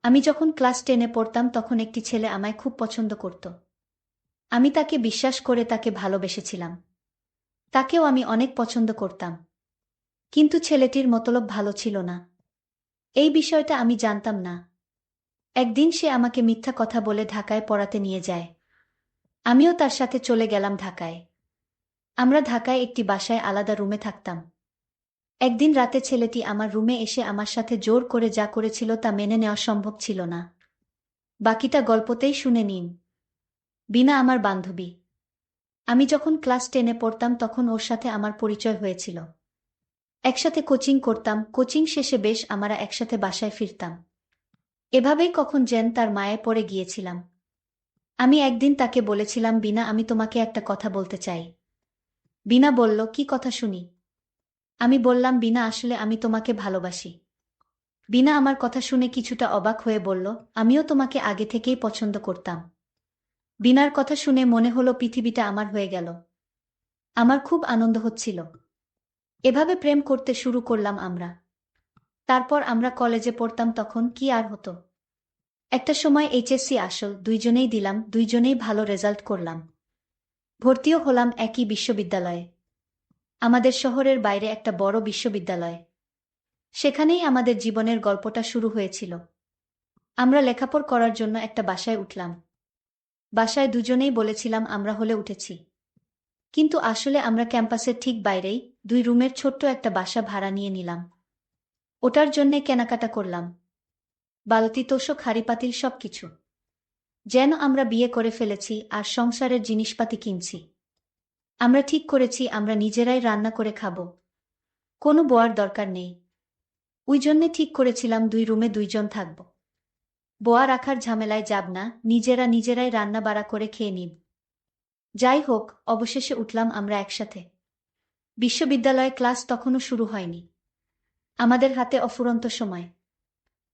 আমি যখন ক্লাস 10-এ পড়তাম তখন একটি ছেলে আমায় খুব পছন্দ করত। আমি তাকে বিশ্বাস করে তাকে ভালোবেসেছিলাম। তাকেও আমি অনেক পছন্দ করতাম। কিন্তু ছেলেটির মতলব ভালো ছিল না। এই বিষয়টা আমি জানতাম না। একদিন সে আমাকে মিথ্যা কথা বলে ঢাকায় পড়াতে নিয়ে যায়। আমিও তার সাথে চলে গেলাম ঢাকায়। আমরা ঢাকায় একটি বাসায় আলাদা রুমে থাকতাম। একদিন রাতে ছেলেটি আমার রুমে এসে আমার সাথে জোর করে যা করেছিল তা মেনে নেওয়া সম্ভব ছিল না। বাকিটা গল্পতেই শুনে নিন। বিনা আমার বান্ধবী। আমি যখন ক্লাস 10-এ পড়তাম তখন ওর সাথে আমার পরিচয় হয়েছিল। একসাথে কোচিং করতাম, কোচিং শেষে বেশ আমরা একসাথে বাসায় ফিরতাম। এভাবেই কখন যেন তার মায়ে পড়ে গিয়েছিলাম। আমি একদিন তাকে বলেছিলাম, বিনা, আমি তোমাকে একটা কথা বলতে চাই। বিনা বলল, কি কথা শুনি? আমি বললাম, বিনা, আসলে আমি তোমাকে ভালোবাসি। বিনা আমার কথা শুনে কিছুটা অবাক হয়ে বলল, আমিও তোমাকে আগে থেকেই পছন্দ করতাম। বিনার কথা শুনে মনে হলো পৃথিবীটা আমার হয়ে গেল। আমার খুব আনন্দ হচ্ছিল। এভাবে প্রেম করতে শুরু করলাম আমরা। তারপর আমরা কলেজে পড়তাম, তখন কি আর হতো। একটা সময় এইচএসসি আসল দুইজনেই দিলাম, দুইজনেই ভালো রেজাল্ট করলাম। ভর্তিও হলাম একই বিশ্ববিদ্যালয়ে। আমাদের শহরের বাইরে একটা বড় বিশ্ববিদ্যালয়। সেখানেই আমাদের জীবনের গল্পটা শুরু হয়েছিল। আমরা লেখাপড়া করার জন্য একটা বাসায় উঠলাম। বাসায় দুজনেই বলেছিলাম আমরা হলে উঠেছি। কিন্তু আসলে আমরা ক্যাম্পাসের ঠিক বাইরেই 2 রুমের ছোট্ট একটা বাসা ভাড়া নিয়ে নিলাম। ওটার জন্যে কেনাকাটা করলাম। বালতি, তোশক, হাঁড়িপাতিল সবকিছু। যেন আমরা বিয়ে করে ফেলেছি আর সংসারের জিনিসপাতি কিনছি। আমরা ঠিক করেছি আমরা নিজেরাই রান্না করে খাব। কোনো বোয়ার দরকার নেই। ওই জন্যে ঠিক করেছিলাম 2 রুমে 2জন থাকব। বোয়া রাখার ঝামেলায় যাব না, নিজেরাই রান্না বাড়া করে খেয়ে নিব। যাই হোক, অবশেষে উঠলাম আমরা একসাথে। বিশ্ববিদ্যালয়ে ক্লাস তখনও শুরু হয়নি। আমাদের হাতে অফুরন্ত সময়।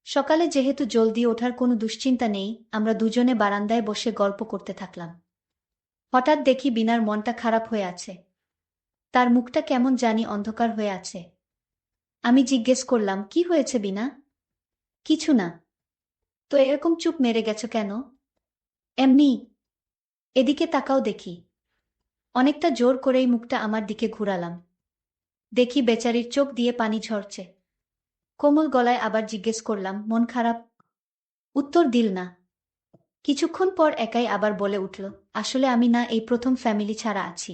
সকালে যেহেতু জলদি ওঠার কোনো দুশ্চিন্তা নেই, আমরা দুজনে বারান্দায় বসে গল্প করতে থাকলাম। হঠাৎ দেখি বিনার মনটা খারাপ হয়ে আছে। তার মুখটা কেমন জানি অন্ধকার হয়ে আছে। আমি জিজ্ঞেস করলাম, কি হয়েছে বিনা? কিছু না। তো এরকম চুপ মেরে গেছো কেন? এমনি। এদিকে তাকাও দেখি। অনেকটা জোর করেই মুখটা আমার দিকে ঘুরালাম। দেখি বেচারির চোখ দিয়ে পানি ঝরছে। কোমল গলায় আবার জিজ্ঞেস করলাম, মন খারাপ? উত্তর দিল না। কিছুক্ষণ পর একাই আবার বলে উঠল, আসলে আমি না এই প্রথম ফ্যামিলি ছাড়া আছি।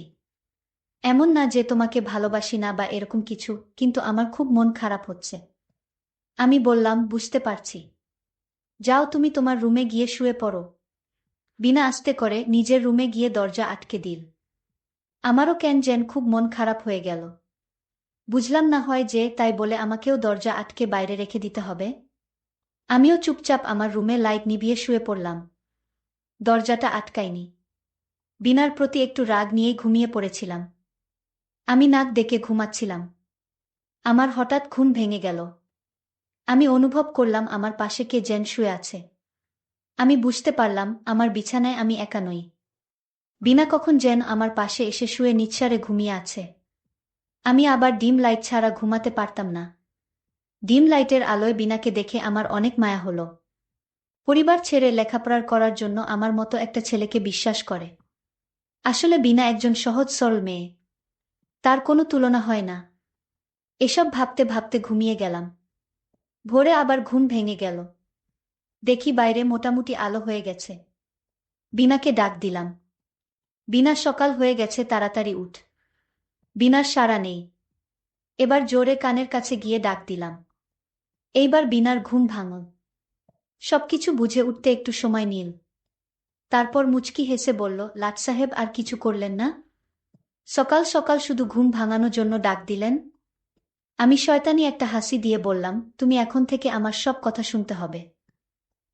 এমন না যে তোমাকে ভালোবাসি না বা এরকম কিছু, কিন্তু আমার খুব মন খারাপ হচ্ছে। আমি বললাম, বুঝতে পারছি। যাও তুমি তোমার রুমে গিয়ে শুয়ে পড়ো। বিনা আস্তে করে নিজের রুমে গিয়ে দরজা আটকে দিল। আমারও কেন যেন খুব মন খারাপ হয়ে গেল। বুঝলাম না, হয় যে তাই বলে আমাকেও দরজা আটকে বাইরে রেখে দিতে হবে? আমিও চুপচাপ আমার রুমে লাইট নিভিয়ে শুয়ে পড়লাম। দরজাটা আটকাইনি। বিনার প্রতি একটু রাগ নিয়েই ঘুমিয়ে পড়েছিলাম। আমি নাক ডেকে ঘুমাচ্ছিলাম। আমার হঠাৎ ঘুম ভেঙে গেল। আমি অনুভব করলাম আমার পাশে কে যেন শুয়ে আছে। আমি বুঝতে পারলাম আমার বিছানায় আমি একা নই। বিনা কখন যেন আমার পাশে এসে শুয়ে নিঃসাড়ে ঘুমিয়ে আছে। আমি আবার ডিম লাইট ছাড়া ঘুমাতে পারতাম না। ডিম লাইটের আলোয় বিনাকে দেখে আমার অনেক মায়া হলো। পরিবার ছেড়ে লেখাপড়ার করার জন্য আমার মতো একটা ছেলেকে বিশ্বাস করে। আসলে বিনা একজন সহজ সরল মেয়ে। তার কোনো তুলনা হয় না। এসব ভাবতে ভাবতে ঘুমিয়ে গেলাম। ভোরে আবার ঘুম ভেঙে গেল। দেখি বাইরে মোটামুটি আলো হয়ে গেছে। বিনাকে ডাক দিলাম। বিনা, সকাল হয়ে গেছে, তাড়াতাড়ি উঠ। বিনার সাড়া নেই। এবার জোরে কানের কাছে গিয়ে ডাক দিলাম। এইবার বিনার ঘুম ভাঙল। সবকিছু বুঝে উঠতে একটু সময় নিল। তারপর মুচকি হেসে বলল, লাট সাহেব আর কিছু করলেন না? সকাল সকাল শুধু ঘুম ভাঙানোর জন্য ডাক দিলেন? আমি শয়তানি একটা হাসি দিয়ে বললাম, তুমি এখন থেকে আমার সব কথা শুনতে হবে।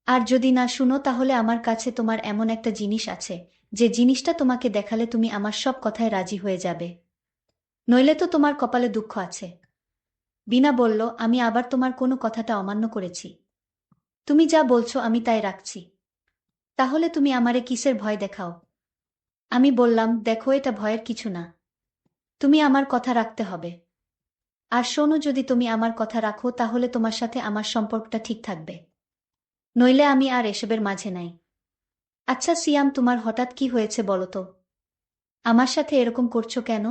আর যদি না শুনো তাহলে আমার কাছে তোমার এমন একটা জিনিস আছে, যে জিনিসটা তোমাকে দেখালে তুমি আমার সব কথায় রাজি হয়ে যাবে। নইলে তো তোমার কপালে দুঃখ আছে। বিনা বলল, আমি আবার তোমার কোনো কথাটা অমান্য করেছি? তুমি যা বলছো আমি তাই রাখছি। তাহলে তুমি আমারে কিসের ভয় দেখাও? আমি বললাম, দেখো, এটা ভয়ের কিছু না। তুমি আমার কথা রাখতে হবে। আর শোনো, যদি তুমি আমার কথা রাখো তাহলে তোমার সাথে আমার সম্পর্কটা ঠিক থাকবে। নইলে আমি আর এসবের মাঝে নাই। আচ্ছা সিয়াম, তোমার হঠাৎ কি হয়েছে বলো তো? আমার সাথে এরকম করছো কেন?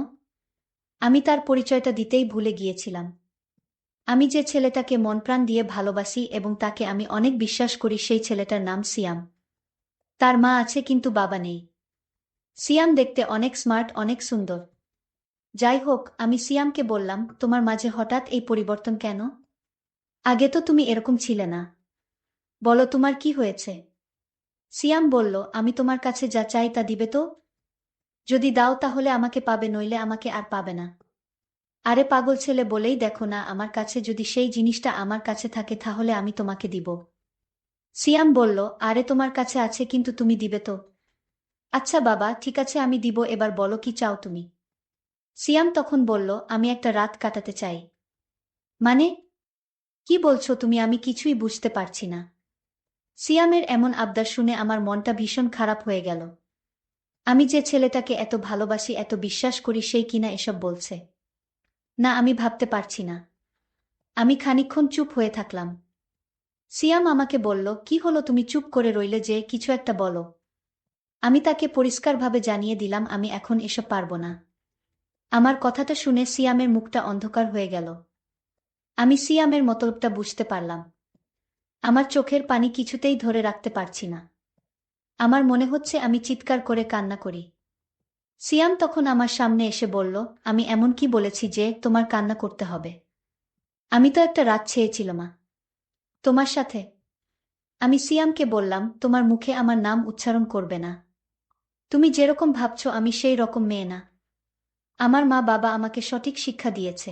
আমি তার পরিচয়টা দিতেই ভুলে গিয়েছিলাম। আমি যে ছেলেটাকে মনপ্রাণ দিয়ে ভালোবাসি এবং তাকে আমি অনেক বিশ্বাস করি, সেই ছেলেটার নাম সিয়াম। তার মা আছে কিন্তু বাবা নেই। সিয়াম দেখতে অনেক স্মার্ট, অনেক সুন্দর। যাই হোক, আমি সিয়ামকে বললাম, তোমার মাঝে হঠাৎ এই পরিবর্তন কেন? আগে তো তুমি এরকম ছিলে না। বলো তোমার কি হয়েছে? সিয়াম বলল, আমি তোমার কাছে যা চাই তা দিবে তো? যদি দাও তাহলে আমাকে পাবে, নইলে আমাকে আর পাবে না। আরে পাগল ছেলে, বলেই দেখো না, আমার কাছে যদি সেই জিনিসটা আমার কাছে থাকে তাহলে আমি তোমাকে দিব। সিয়াম বলল, আরে তোমার কাছে আছে কিন্তু তুমি দিবে তো? আচ্ছা বাবা, ঠিক আছে আমি দিব, এবার বলো কি চাও তুমি? সিয়াম তখন বলল, আমি একটা রাত কাটাতে চাই। মানে? কি বলছো তুমি? আমি কিছুই বুঝতে পারছি না। সিয়ামের এমন আবদার শুনে আমার মনটা ভীষণ খারাপ হয়ে গেল। আমি যে ছেলেটাকে এত ভালোবাসি, এত বিশ্বাস করি, সেই কিনা এসব বলছে। না, আমি ভাবতে পারছি না। আমি খানিকক্ষণ চুপ হয়ে থাকলাম। সিয়াম আমাকে বলল, কি হলো, তুমি চুপ করে রইলে যে, কিছু একটা বলো। আমি তাকে পরিষ্কারভাবে জানিয়ে দিলাম, আমি এখন এসব পারব না। আমার কথাটা শুনে সিয়ামের মুখটা অন্ধকার হয়ে গেল। আমি সিয়ামের মতলবটা বুঝতে পারলাম। আমার চোখের পানি কিছুতেই ধরে রাখতে পারছি না। আমার মনে হচ্ছে আমি চিৎকার করে কান্না করি। সিয়াম তখন আমার সামনে এসে বলল, আমি এমন কি বলেছি যে তোমার কান্না করতে হবে? আমি তো একটা রাত চেয়েছিলাম মা, তোমার সাথে। আমি সিয়ামকে বললাম, তোমার মুখে আমার নাম উচ্চারণ করবে না। তুমি যেরকম ভাবছো আমি সেই রকম মেয়ে না। আমার মা বাবা আমাকে সঠিক শিক্ষা দিয়েছে।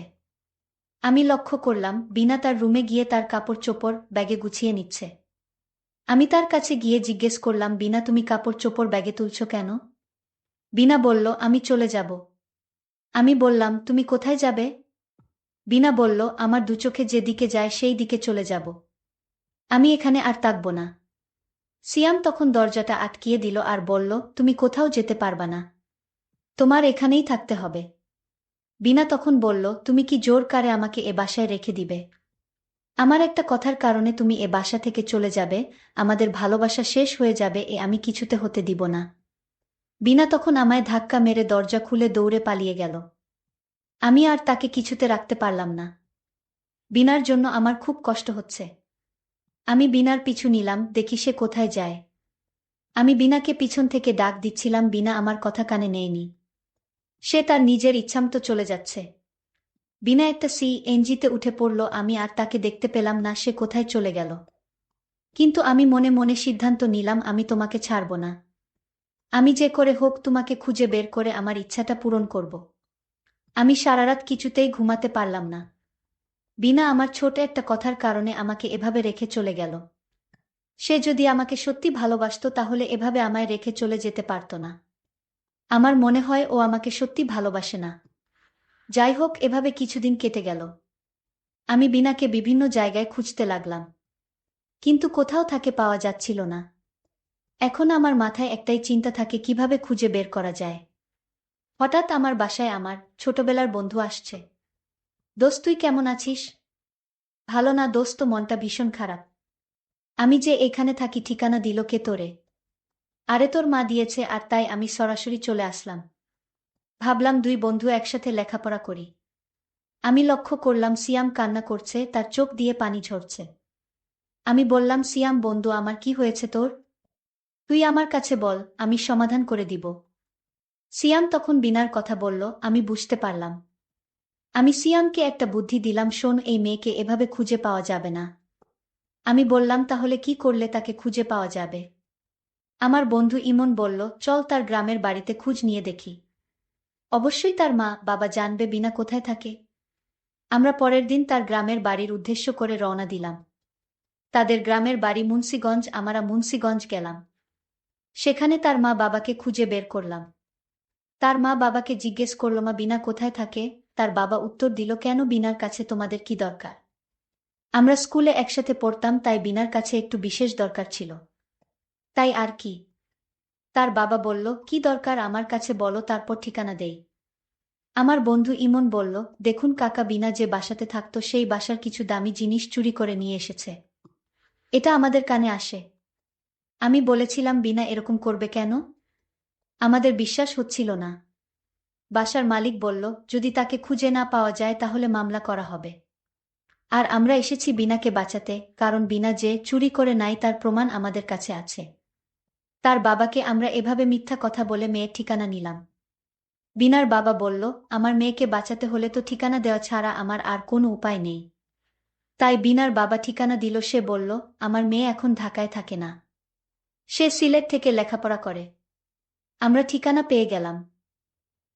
আমি লক্ষ্য করলাম বিনা তার রুমে গিয়ে তার কাপড় চোপড় ব্যাগে গুছিয়ে নিচ্ছে। আমি তার কাছে গিয়ে জিজ্ঞেস করলাম, বিনা তুমি কাপড় চোপড় ব্যাগে তুলছো কেন? বিনা বলল, আমি চলে যাব। আমি বললাম, তুমি কোথায় যাবে? বিনা বলল, আমার দুচোখে যেদিকে যায় সেই দিকে চলে যাব। আমি এখানে আর থাকব না। সিয়াম তখন দরজাটা আটকিয়ে দিল আর বলল, তুমি কোথাও যেতে পারবা না। তোমার এখানেই থাকতে হবে। বিনা তখন বলল, তুমি কি জোর করে আমাকে এ বাসায় রেখে দিবে? আমার একটা কথার কারণে তুমি এ বাসা থেকে চলে যাবে, আমাদের ভালোবাসা শেষ হয়ে যাবে, এ আমি কিছুতে হতে দিব না। বিনা তখন আমায় ধাক্কা মেরে দরজা খুলে দৌড়ে পালিয়ে গেল। আমি আর তাকে কিছুতে রাখতে পারলাম না। বিনার জন্য আমার খুব কষ্ট হচ্ছে। আমি বিনার পিছু নিলাম, দেখি সে কোথায় যায়। আমি বিনাকে পিছন থেকে ডাক দিচ্ছিলাম, বিনা আমার কথা কানে নেয়নি। সে তার নিজের ইচ্ছামতো চলে যাচ্ছে। বিনা একটা সিএনজিতে উঠে পড়ল, আমি আর তাকে দেখতে পেলাম না, সে কোথায় চলে গেল। কিন্তু আমি মনে মনে সিদ্ধান্ত নিলাম, আমি তোমাকে ছাড়ব না। আমি যে করে হোক তোমাকে খুঁজে বের করে আমার ইচ্ছাটা পূরণ করব। আমি সারারাত কিছুতেই ঘুমাতে পারলাম না। বিনা আমার ছোট একটা কথার কারণে আমাকে এভাবে রেখে চলে গেল। সে যদি আমাকে সত্যি ভালোবাসতো তাহলে এভাবে আমায় রেখে চলে যেতে পারত না। আমার মনে হয় ও আমাকে সত্যি ভালোবাসে না। যাই হোক, এভাবে কিছুদিন কেটে গেল। আমি বিনাকে বিভিন্ন জায়গায় খুঁজতে লাগলাম, কিন্তু কোথাও তাকে পাওয়া যাচ্ছিল না। এখন আমার মাথায় একটাই চিন্তা থাকে, কিভাবে খুঁজে বের করা যায়। হঠাৎ আমার বাসায় আমার ছোটবেলার বন্ধু আসছে। দোস্ত, তুই কেমন আছিস? ভালো না দোস্ত, মনটা ভীষণ খারাপ। আমি যে এখানে থাকি ঠিকানা দিল কে তোরে? আরে তোর মা দিয়েছে, আর তাই আমি সরাসরি চলে আসলাম। ভাবলাম দুই বন্ধু একসাথে লেখাপড়া করি। আমি লক্ষ্য করলাম সিয়াম কান্না করছে, তার চোখ দিয়ে পানি ঝরছে। আমি বললাম, সিয়াম বন্ধু, আমার কি হয়েছে তোর? তুই আমার কাছে বল, আমি সমাধান করে দিব। সিয়াম তখন বিনার কথা বলল, আমি বুঝতে পারলাম। আমি সিয়ামকে একটা বুদ্ধি দিলাম, শোন, এই মেয়েকে এভাবে খুঁজে পাওয়া যাবে না। আমি বললাম, তাহলে কি করলে তাকে খুঁজে পাওয়া যাবে? আমার বন্ধু ইমন বলল, চল তার গ্রামের বাড়িতে খোঁজ নিয়ে দেখি। অবশ্যই তার মা বাবা জানবে বিনা কোথায় থাকে। আমরা পরের দিন তার গ্রামের বাড়ির উদ্দেশ্য করে রওনা দিলাম। তাদের গ্রামের বাড়ি মুন্সিগঞ্জ, আমরা মুন্সিগঞ্জ গেলাম। সেখানে তার মা বাবাকে খুঁজে বের করলাম। তার মা বাবাকে জিজ্ঞেস করল, মা বিনা কোথায় থাকে? তার বাবা উত্তর দিল, কেন, বিনার কাছে তোমাদের কি দরকার? আমরা স্কুলে একসাথে পড়তাম, তাই বিনার কাছে একটু বিশেষ দরকার ছিল। তাই আর কি? তার বাবা বলল, কি দরকার আমার কাছে বলো, তারপর ঠিকানা দেই। আমার বন্ধু ইমন বলল, দেখুন কাকা, বিনা যে বাসাতে থাকতো সেই বাসার কিছু দামি জিনিস চুরি করে নিয়ে এসেছে। এটা আমাদের কানে আসে। আমি বলেছিলাম বিনা এরকম করবে কেন? আমাদের বিশ্বাস হচ্ছিল না। বাসার মালিক বলল, যদি তাকে খুঁজে না পাওয়া যায় তাহলে মামলা করা হবে। আর আমরা এসেছি বিনাকে বাঁচাতে, কারণ বিনা যে চুরি করে নাই তার প্রমাণ আমাদের কাছে আছে। তার বাবাকে আমরা এভাবে মিথ্যা কথা বলে মেয়ের ঠিকানা নিলাম। বিনার বাবা বলল, আমার মেয়েকে বাঁচাতে হলে তো ঠিকানা দেওয়া ছাড়া আমার আর কোনো উপায় নেই। তাই বিনার বাবা ঠিকানা দিল। সে বলল, আমার মেয়ে এখন ঢাকায় থাকে না, সে সিলেট থেকে লেখাপড়া করে। আমরা ঠিকানা পেয়ে গেলাম।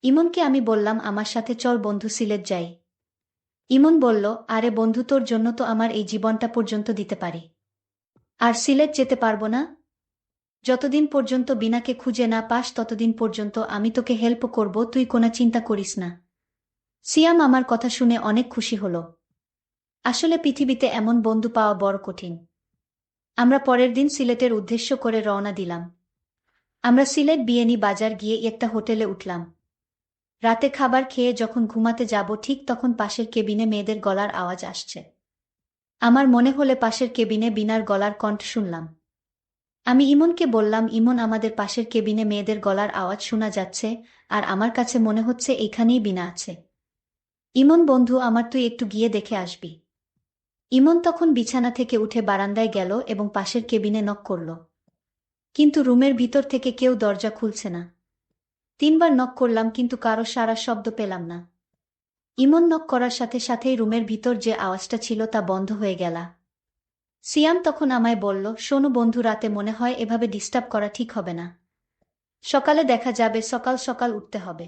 ইমনকে আমি বললাম, আমার সাথে চল বন্ধু, সিলেট যাই। ইমন বলল, আরে বন্ধু, তোর জন্য তো আমার এই জীবনটা পর্যন্ত দিতে পারি। আর সিলেট যেতে পারবো না? যতদিন পর্যন্ত বিনাকে খুঁজে না পাস ততদিন পর্যন্ত আমি তোকে হেল্প করব, তুই কোনো চিন্তা করিস না। সিয়াম আমার কথা শুনে অনেক খুশি হল। আসলে পৃথিবীতে এমন বন্ধু পাওয়া বড় কঠিন। আমরা পরের দিন সিলেটের উদ্দেশ্য করে রওনা দিলাম। আমরা সিলেট বিয়েনি বাজার গিয়ে একটা হোটেলে উঠলাম। রাতে খাবার খেয়ে যখন ঘুমাতে যাব ঠিক তখন পাশের কেবিনে মেয়েদের গলার আওয়াজ আসছে। আমার মনে হলে পাশের কেবিনে বিনার গলার কণ্ঠ শুনলাম। আমি ইমনকে বললাম, ইমন, আমাদের পাশের কেবিনে মেয়েদের গলার আওয়াজ শোনা যাচ্ছে, আর আমার কাছে মনে হচ্ছে এখানেই বিনা আছে। ইমন বন্ধু আমার, তুই একটু গিয়ে দেখে আসবি। ইমন তখন বিছানা থেকে উঠে বারান্দায় গেল এবং পাশের কেবিনে নক করল। কিন্তু রুমের ভিতর থেকে কেউ দরজা খুলছে না। 3বার নক করলাম কিন্তু কারো সাড়া শব্দ পেলাম না। ইমন নক করার সাথে সাথেই রুমের ভিতর যে আওয়াজটা ছিল তা বন্ধ হয়ে গেল। সিয়াম তখন আমায় বলল, শোনো বন্ধু, রাতে মনে হয় এভাবে ডিস্টার্ব করা ঠিক হবে না। সকালে দেখা যাবে, সকাল সকাল উঠতে হবে।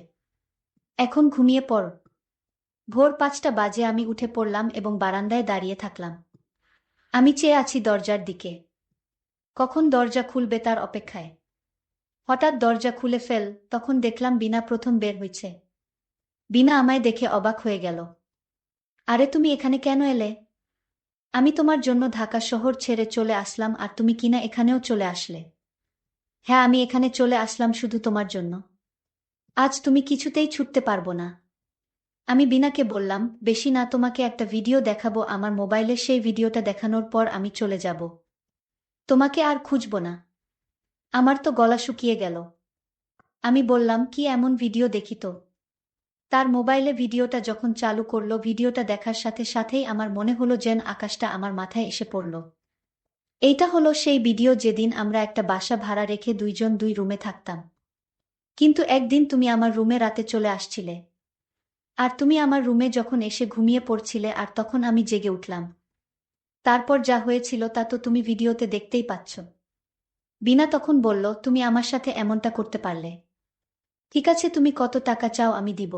এখন ঘুমিয়ে পড়। ভোর 5টা বাজে আমি উঠে পড়লাম এবং বারান্দায় দাঁড়িয়ে থাকলাম। আমি চেয়ে আছি দরজার দিকে, কখন দরজা খুলবে তার অপেক্ষায়। হঠাৎ দরজা খুলে ফেল, তখন দেখলাম বিনা প্রথম বের হয়েছে। বিনা আমায় দেখে অবাক হয়ে গেল। আরে তুমি এখানে কেন এলে? আমি তোমার জন্য ঢাকা শহর ছেড়ে চলে আসলাম, আর তুমি কিনা এখানেও চলে আসলে? হ্যাঁ, আমি এখানে চলে আসলাম শুধু তোমার জন্য। আজ তুমি কিছুতেই ছুটতে পারবো না। আমি বিনাকে বললাম, বেশি না, তোমাকে একটা ভিডিও দেখাবো আমার মোবাইলে, সেই ভিডিওটা দেখানোর পর আমি চলে যাব। তোমাকে আর খুঁজব না। আমার তো গলা শুকিয়ে গেল। আমি বললাম, কি এমন ভিডিও দেখি তো? তার মোবাইলে ভিডিওটা যখন চালু করলো, ভিডিওটা দেখার সাথে সাথেই আমার মনে হলো যেন আকাশটা আমার মাথায় এসে পড়ল। এইটা হলো সেই ভিডিও যেদিন আমরা একটা বাসা ভাড়া রেখে দুইজন দুই রুমে থাকতাম। কিন্তু একদিন তুমি আমার রুমে রাতে চলে আসছিলে। আর তুমি আমার রুমে যখন এসে ঘুমিয়ে পড়ছিলে, আর তখন আমি জেগে উঠলাম। তারপর যা হয়েছিল তা তো তুমি ভিডিওতে দেখতেই পাচ্ছ। বিনা তখন বলল, তুমি আমার সাথে এমনটা করতে পারলে? ঠিক আছে, তুমি কত টাকা চাও আমি দিব।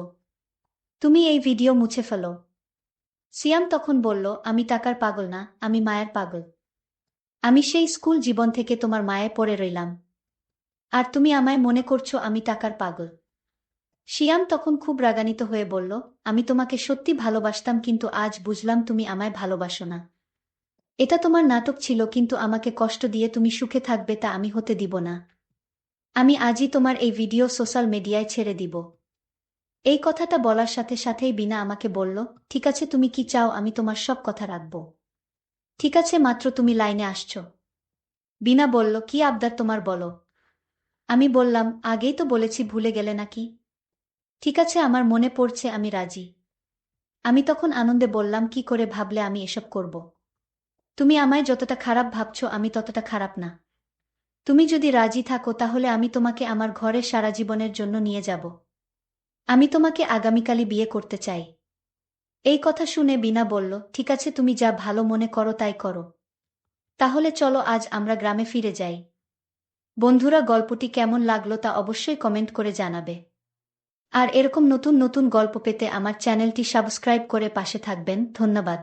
তুমি এই ভিডিও মুছে ফেলো। সিয়াম তখন বলল, আমি টাকার পাগল না, আমি মায়ের পাগল। আমি সেই স্কুল জীবন থেকে তোমার মায়ে পড়ে রইলাম, আর তুমি আমায় মনে করছো আমি টাকার পাগল। সিয়াম তখন খুব রাগান্বিত হয়ে বলল, আমি তোমাকে সত্যি ভালোবাসতাম, কিন্তু আজ বুঝলাম তুমি আমায় ভালোবাসো না। এটা তোমার নাটক ছিল, কিন্তু আমাকে কষ্ট দিয়ে তুমি সুখে থাকবে তা আমি হতে দিব না। আমি আজই তোমার এই ভিডিও সোশ্যাল মিডিয়ায় ছেড়ে দিব। এই কথাটা বলার সাথে সাথেই বিনা আমাকে বলল, ঠিক আছে, তুমি কি চাও আমি তোমার সব কথা রাখব। ঠিক আছে, মাত্র তুমি লাইনে আসছো। বিনা বলল, কি আবদার তোমার বলো। আমি বললাম, আগেই তো বলেছি, ভুলে গেলে নাকি? ঠিক আছে, আমার মনে পড়ছে, আমি রাজি। আমি তখন আনন্দে বললাম, কি করে ভাবলে আমি এসব করব? তুমি আমায় যতটা খারাপ ভাবছো আমি ততটা খারাপ না। তুমি যদি রাজি থাকো তাহলে আমি তোমাকে আমার ঘরে সারা জীবনের জন্য নিয়ে যাব। আমি তোমাকে আগামীকালই বিয়ে করতে চাই। এই কথা শুনে বিনা বলল, ঠিক আছে, তুমি যা ভালো মনে করো তাই করো। তাহলে চলো আজ আমরা গ্রামে ফিরে যাই। বন্ধুরা, গল্পটি কেমন লাগলো তা অবশ্যই কমেন্ট করে জানাবে। আর এরকম নতুন নতুন গল্প পেতে আমার চ্যানেলটি সাবস্ক্রাইব করে পাশে থাকবেন। ধন্যবাদ।